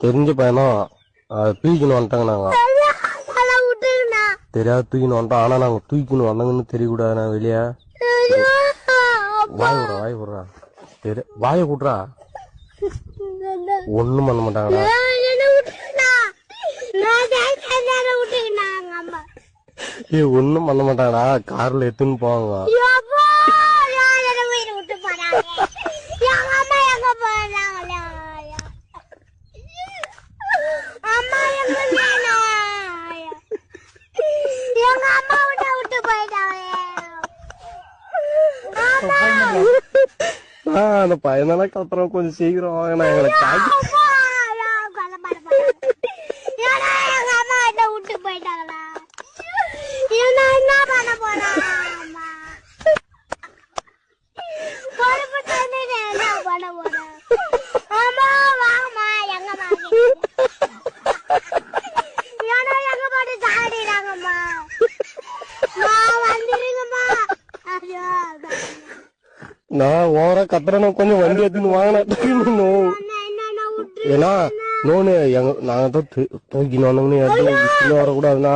தெரிஞ்ச பையனும் தூக்கின்னு வந்துட்டாங்க. நாங்க தெரியாது தூக்கின்னு வந்துட்டோம். ஆனா நாங்க தூக்கின்னு வந்தாங்கன்னு தெரியக்கூடாது. நான் வெளியே வாய் விடுறா வாய கூட்டுறா. ஒண்ணும் பண்ண மாட்டாங்கடா. ஒண்ணும் பண்ண மாட்டாங்கடா. கார்ல எடுத்துன்னு போவாங்க. அந்த பையனால கத்துறோம். கொஞ்சம் சீக்கிரம் வாங்கினா எங்களை காட்டி நான் ஓவரா கத்துறேன்னு கொஞ்சம் வண்டி எடுத்துன்னு வாங்கினா. ஏன்னா நோனு நாங்க தான் தூக்கின்னு வந்தோம்னு வரக்கூடாதுன்னா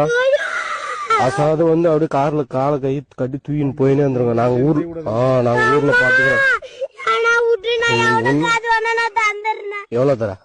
அசாது அப்படியே கார்ல காலை கை கட்டி தூக்கின்னு போயினே வந்துருங்க. நாங்க ஊர்ல பாத்துக்கிறோம். எவ்வளவு தர